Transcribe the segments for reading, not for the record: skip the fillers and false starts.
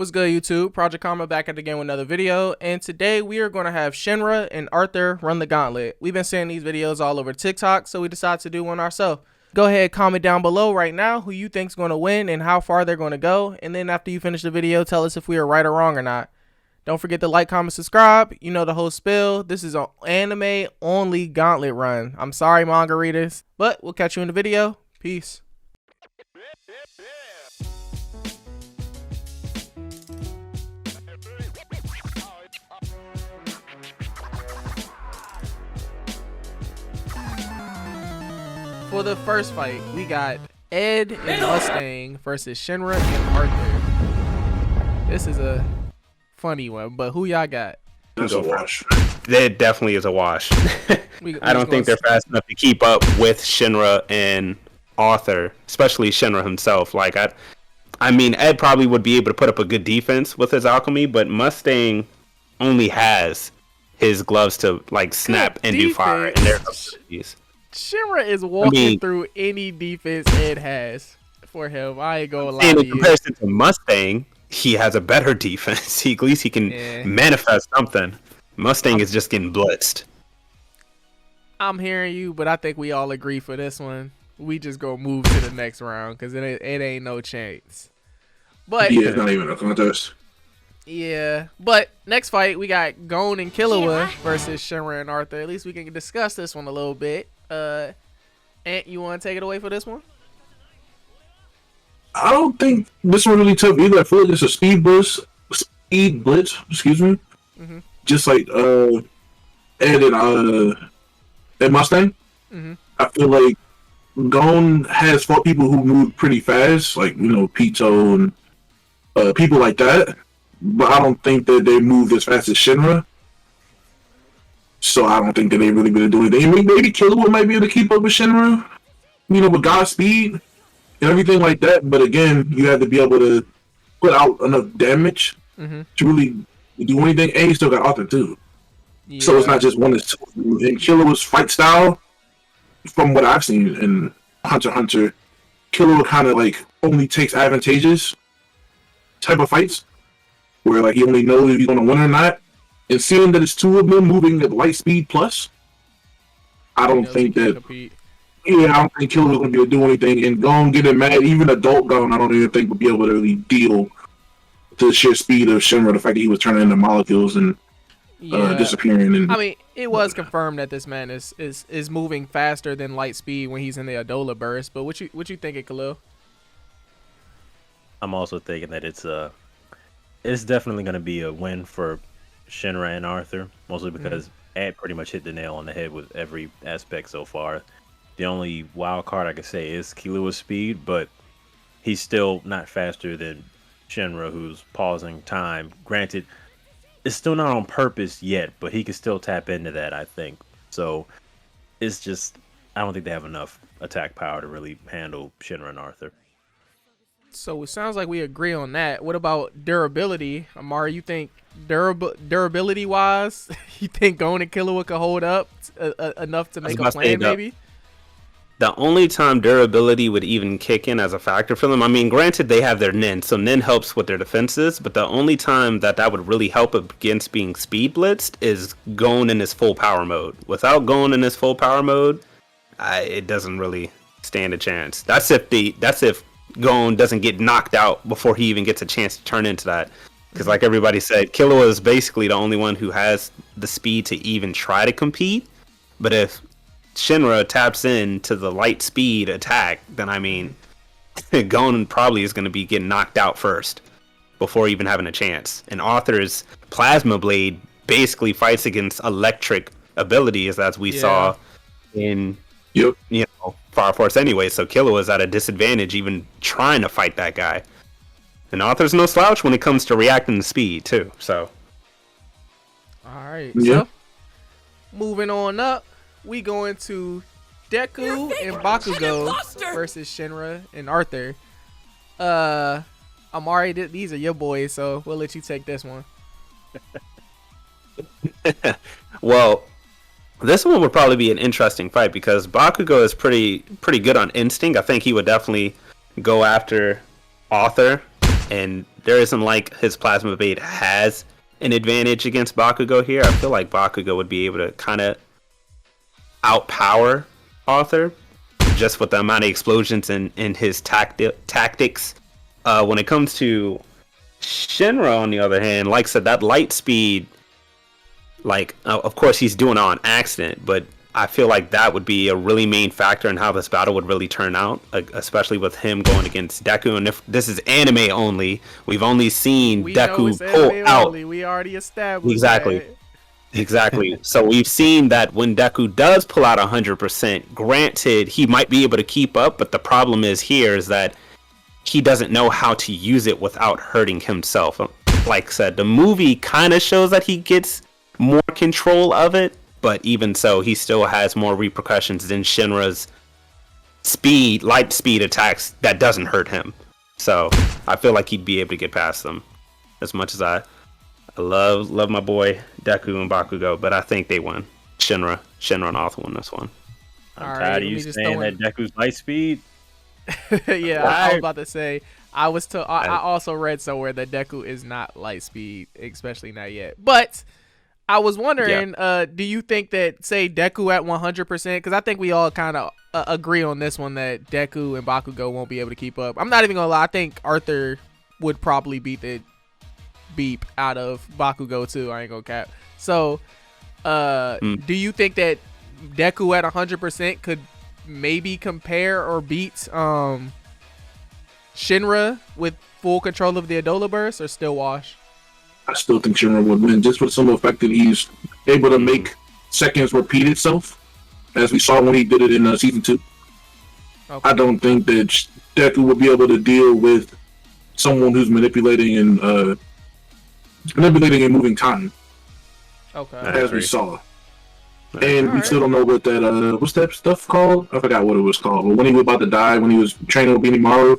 What's good, YouTube? Project Karma back at it again with another video, and today we are going to have Shinra and Arthur run the Gauntlet. We've been seeing these videos all over TikTok, so we decided to do one ourselves. Go ahead, comment down below right now who you think's going to win and how far they're going to go, and then after you finish the video, tell us if we are right or wrong or not. Don't forget to like, comment, subscribe. You know the whole spill. This is an anime-only Gauntlet run. I'm sorry, manga readers, but we'll catch you in the video. Peace. For the first fight, we got Ed and Mustang versus Shinra and Arthur. This is a funny one, but who y'all got? That's a wash. It definitely is a wash. I don't think they're fast enough to keep up with Shinra and Arthur, especially Shinra himself. Like I mean, Ed probably would be able to put up a good defense with his alchemy, but Mustang only has his gloves to like snap and do fire, and their abilities. Shinra is walking through any defense Ed has for him. I ain't gonna lie and to in you. comparison to Mustang, he has a better defense. At least he can manifest something. Mustang is just getting blitzed. I'm hearing you, but I think we all agree for this one. We just go move to the next round because it ain't no chance. But yeah, it's not even a contest. Yeah, but next fight we got Gon and Killua versus Shinra and Arthur. At least we can discuss this one a little bit. Ant, you want to take it away for this one? I don't think this one really tough either. I feel like it's a speed blitz. Excuse me. Just like Ed and Mustang. I feel like Gon has fought people who move pretty fast, like Pito and people like that. But I don't think that they move as fast as Shinra. So I don't think that they really gonna do anything. Maybe Killua might be able to keep up with Shinra, with God's speed and everything like that. But again, you have to be able to put out enough damage to really do anything. And you still got Arthur too. Yeah. So it's not just one. It's two. And Killua's fight style, from what I've seen in Hunter x Hunter, Killua kind of like only takes advantageous type of fights, where like he only knows if he's gonna win or not. And seeing that it's two of them moving at light speed plus, I don't think that. Yeah, I don't think Killua's gonna be able to do anything. And Gon getting mad, even adult Gon, I don't even think would be able to really deal with the sheer speed of Shinra. The fact that he was turning into molecules and disappearing. And I mean, it was confirmed that this man is moving faster than light speed when he's in the Adola burst. But what you thinking, Khalil? I'm also thinking that it's definitely going to be a win for Shinra and Arthur, mostly because Ed pretty much hit the nail on the head with every aspect so far. The only wild card I could say is Killua's speed, but he's still not faster than Shinra, who's pausing time. Granted, it's still not on purpose yet, but he can still tap into that, I think. So it's just, I don't think they have enough attack power to really handle Shinra and Arthur. So it sounds like we agree on that. What about durability? Amari, you think durability wise, you think Gon and Killua could hold up enough to make a plan maybe? The only time durability would even kick in as a factor for them, I mean, granted they have their Nin, so Nin helps with their defenses, but the only time that would really help against being speed blitzed is Gon in his full power mode. Without Gon in his full power mode, it doesn't really stand a chance. That's if Gon doesn't get knocked out before he even gets a chance to turn into that. Because like everybody said, Killua is basically the only one who has the speed to even try to compete. But if Shinra taps into the light speed attack, then I mean, Gon probably is going to be getting knocked out first before even having a chance. And Arthur's Plasma Blade basically fights against electric abilities, as we saw in Fire Force anyway, so Killua is at a disadvantage even trying to fight that guy. And Arthur's no slouch when it comes to reacting to speed too, so. Alright, so moving on up, we going to Deku and Bakugo versus Shinra and Arthur. Amari, these are your boys, so we'll let you take this one. Well, this one would probably be an interesting fight because Bakugo is pretty good on instinct. I think he would definitely go after Arthur and there isn't like his plasma blade has an advantage against Bakugo here. I feel like Bakugo would be able to kind of outpower Arthur just with the amount of explosions and his tactics. When it comes to Shinra, on the other hand, like I said, that light speed, like, of course he's doing it on accident, but I feel like that would be a really main factor in how this battle would really turn out, especially with him going against Deku. And if this is anime only, we've only seen Deku pull out. Only. We already established exactly. that. Exactly. So we've seen that when Deku does pull out 100%, granted, he might be able to keep up, but the problem is here is that he doesn't know how to use it without hurting himself. Like I said, the movie kind of shows that he gets more control of it, but even so, he still has more repercussions than Shinra's light speed attacks that doesn't hurt him. So I feel like he'd be able to get past them. As much as I love my boy Deku and Bakugo, but I think they win. Shinra and Arthur win this one. I'm tired of you saying that Deku's light speed. Yeah, I was about to say. I also read somewhere that Deku is not light speed, especially not yet. But I was wondering, do you think that, say, Deku at 100%? Because I think we all kind of agree on this one that Deku and Bakugo won't be able to keep up. I'm not even gonna lie. I think Arthur would probably beat the beep out of Bakugo too. I ain't gonna cap. So, do you think that Deku at 100% could maybe compare or beat Shinra with full control of the Adola Burst, or still wash? I still think Shinra would win, just with some of the fact that he's able to make seconds repeat itself, as we saw when he did it in season 2. Okay. I don't think that Deku would be able to deal with someone who's manipulating and moving time. Okay. As we saw. And we still don't know what that what's that stuff called? I forgot what it was called. But when he was about to die, when he was training with Benimaru,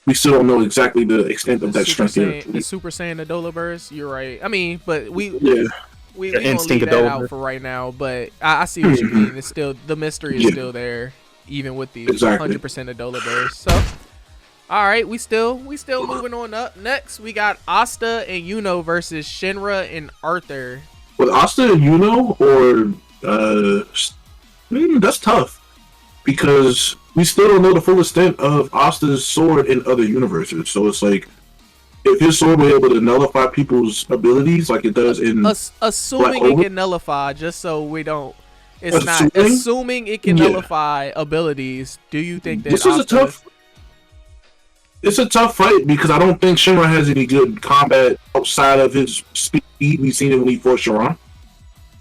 we still don't know exactly the extent of that strength. The Super Saiyan Adola Burst, you're right. I mean, but we gonna leave that out for right now. But I see what you mean. It's still, the mystery is still there, even with the 100% Adola Burst. So, all right, we still moving on up. Next, we got Asta and Yuno versus Shinra and Arthur. With Asta and Yuno, or that's tough, because we still don't know the full extent of Asta's sword in other universes. So it's like, if his sword were able to nullify people's abilities like it does in assuming it can nullify, just so we don't, it's not assuming it can nullify abilities. Do you think that it's a tough fight, because I don't think Shinra has any good combat outside of his speed. We've seen it when he fought Sharon.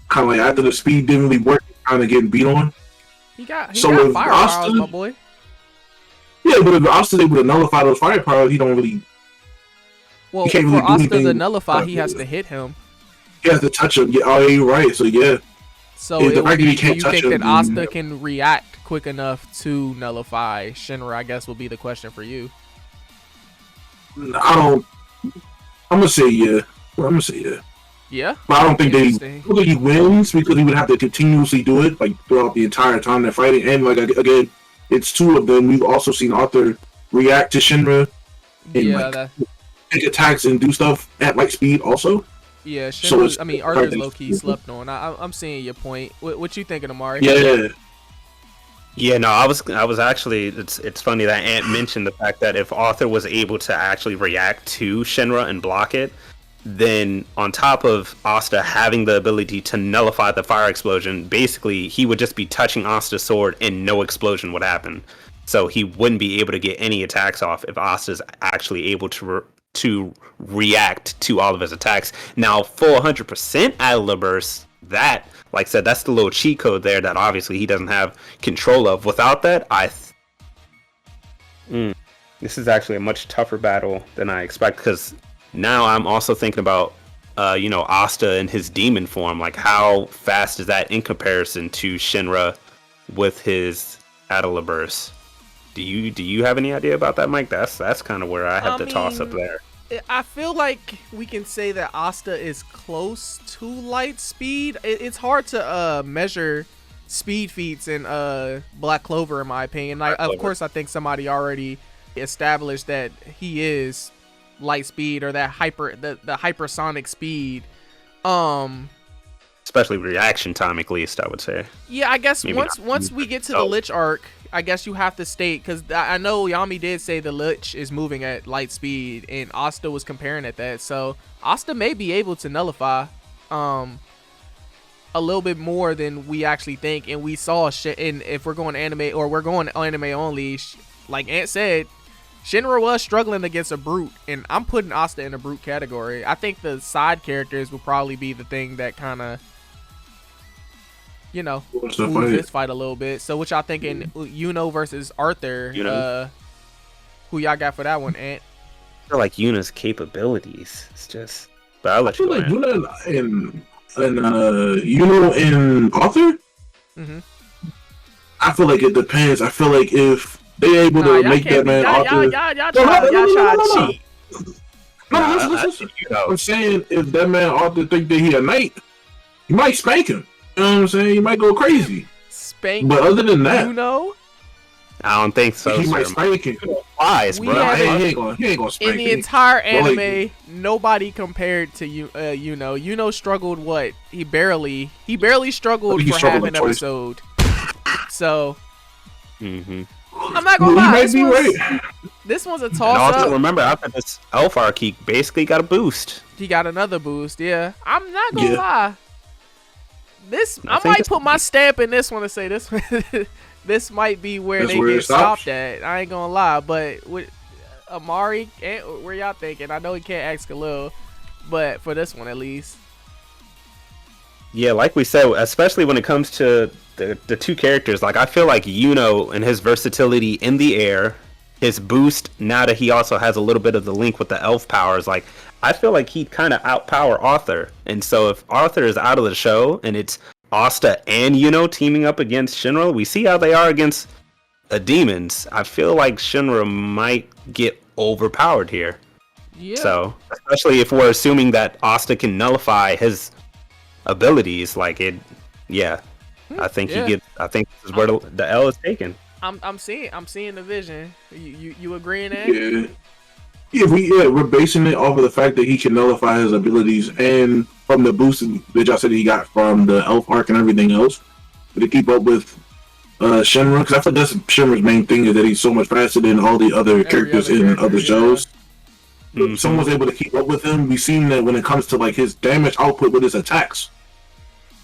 Kind of like after the speed didn't really work, kind of getting beat on. He got fire powers, my boy. Yeah, but if Asta's able to nullify those fire powers, he don't really. Well, he can't really for Asta to nullify, he has to hit him. He has to touch him. Yeah, oh, you're right. So yeah. So do you think that Asta can react quick enough to nullify Shinra? I guess will be the question for you. I'm gonna say yeah. Yeah, but I don't think he wins, because he would have to continuously do it like throughout the entire time they're fighting. And like again, it's two of them. We've also seen Arthur react to Shinra and take attacks and do stuff at light speed also. Yeah, Shinra, so Arthur's low key slept on. I'm seeing your point. What you thinking, Amari? Yeah, no, I was actually. It's funny that Ant mentioned the fact that if Arthur was able to actually react to Shinra and block it, then on top of Asta having the ability to nullify the fire explosion, basically he would just be touching Asta's sword and no explosion would happen. So he wouldn't be able to get any attacks off if Asta's actually able to react to all of his attacks. Now, full 100% Adola Burst, that, like I said, that's the little cheat code there that obviously he doesn't have control of. Without that, this is actually a much tougher battle than I expect, because now I'm also thinking about, Asta in his demon form. Like, how fast is that in comparison to Shinra with his Adola Burst? Do you have any idea about that, Mike? That's kind of where I have to toss up there. I feel like we can say that Asta is close to light speed. It's hard to measure speed feats in Black Clover, in my opinion. Of course, I think somebody already established that he is light speed or that the hypersonic speed. Especially reaction time, at least, I would say. Yeah, I guess Maybe once we get to the Lich arc, I guess you have to state, because I know Yami did say the Lich is moving at light speed, and Asta was comparing at that. So Asta may be able to nullify a little bit more than we actually think, and we saw shit. And if we're going anime, or we're going anime only, like Ant said, Shinra was struggling against a brute, and I'm putting Asta in a brute category. I think the side characters will probably be the thing that kind of, you know, move this fight a little bit. So what y'all thinking? Yuno versus Arthur. Who y'all got for that one, Ant? I feel like Yuna's capabilities. It's just, but I'll let you like go. Yuno and Arthur. I feel like it depends. I feel like if they able to make that man Arthur, y'all try to cheat. No, listen. I'm saying if that man Arthur think that he a knight, he might spank him. You know what I'm saying? He might go crazy. Spank. But other than that, you know, I don't think so. He might spank him. Why, bro? He ain't gonna spank in the entire anime, nobody compared to Yuno. Yuno struggled what? He barely struggled for half an episode. So, I'm not gonna lie. This one's a toss up. Also, remember, after this elf arc, he basically got a boost. He got another boost. Yeah, I'm not gonna lie. I might put my stamp in this one and say this. This might be where they get stopped at. I ain't gonna lie, but with Amari, where y'all thinking? I know he can't ask Khalil, but for this one at least. Yeah, like we said, especially when it comes to the two characters, like I feel like Yuno and his versatility in the air, his boost, now that he also has a little bit of the link with the elf powers, like I feel like he'd kind of outpower Arthur. And so if Arthur is out of the show and it's Asta and Yuno teaming up against Shinra, we see how they are against demons. I feel like Shinra might get overpowered here. Yeah. So, especially if we're assuming that Asta can nullify his abilities, like it, yeah. I think he gets. I think this is where the L is taken. I'm seeing the vision. You agreeing, Ed? Yeah. We're basing it off of the fact that he can nullify his abilities and from the boost that y'all said he got from the elf arc and everything else. But to keep up with Shinra, because I feel that's Shinra's main thing is that he's so much faster than all the other characters in other shows. Someone's able to keep up with him. We've seen that when it comes to like his damage output with his attacks.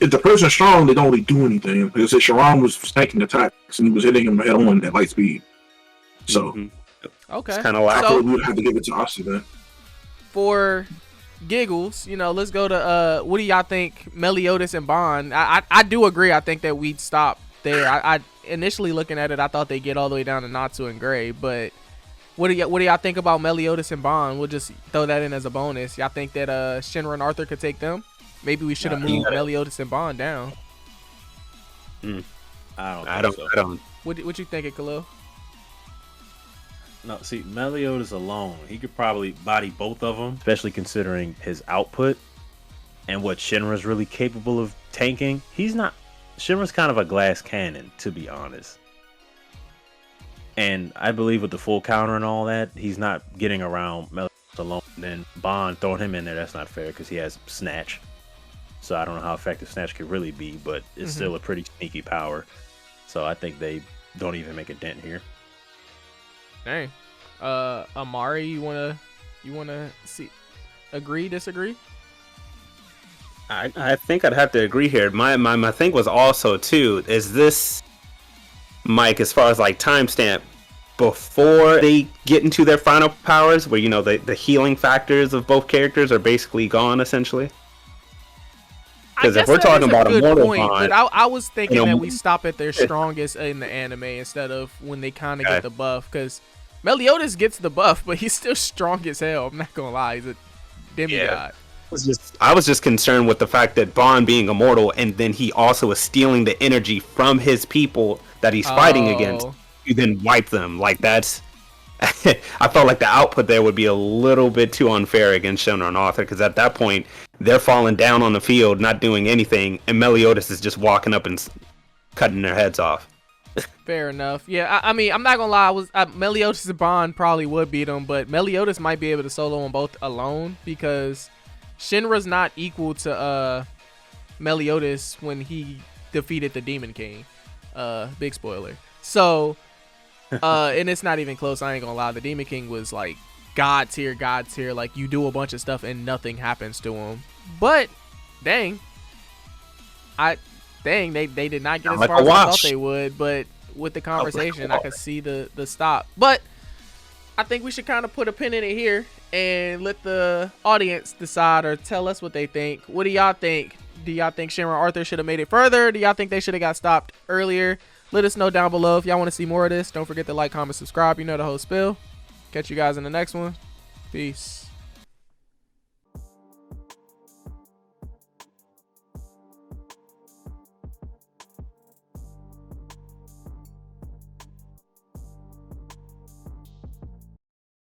If the person's strong, they don't really do anything. Like I said, Sharon was tanking attacks and he was hitting him head on at light speed. So, okay, it's kind of like I we would have to give it to Asta then. For giggles, let's go to what do y'all think, Meliodas and Ban? I do agree. I think that we'd stop there. I initially looking at it, I thought they'd get all the way down to Natsu and Gray, but what do y'all think about Meliodas and Ban? We'll just throw that in as a bonus. Y'all think that Shinra and Arthur could take them? Maybe we should have moved Meliodas and Ban down. I don't. What you think, Khalil? No, see, Meliodas alone, he could probably body both of them, especially considering his output and what Shinra's really capable of tanking. Shinra's kind of a glass cannon, to be honest. And I believe with the full counter and all that, he's not getting around Meliodas alone. And then Bond throwing him in there, that's not fair because he has Snatch. So I don't know how effective Snatch could really be, but it's still a pretty sneaky power. So I think they don't even make a dent here. Dang. Amari, you wanna see, agree, disagree? I think I'd have to agree here. My thing was also too, is this, Mike, as far as like timestamp before they get into their final powers, where the healing factors of both characters are basically gone essentially. Because if we're talking about a mortal bond, but I was thinking that we stop at their strongest in the anime instead of when they kind of get the buff. Because Meliodas gets the buff, but he's still strong as hell. I'm not gonna lie, he's a demigod. I was just concerned with the fact that Bond being immortal, and then he also is stealing the energy from his people that he's fighting against, to then wipe them. Like that's, I felt like the output there would be a little bit too unfair against Shinra and Arthur, because at that point they're falling down on the field, not doing anything, and Meliodas is just walking up and cutting their heads off. Fair enough. Yeah, I mean, I'm not gonna lie. Meliodas and Ban probably would beat him, but Meliodas might be able to solo them both alone because Shinra's not equal to Meliodas when he defeated the Demon King. Big spoiler. So, and it's not even close. I ain't gonna lie. The Demon King was like god tier. Like you do a bunch of stuff and nothing happens to him. But dang, they did not get as far as I thought they would. But with the conversation, I could see the stop. But I think we should kind of put a pin in it here and let the audience decide or tell us what they think. What do y'all think? Do y'all think Shinra and Arthur should have made it further? Do y'all think they should have got stopped earlier? Let us know down below if y'all want to see more of this. Don't forget to like, comment, subscribe. You know the whole spill. Catch you guys in the next one. Peace.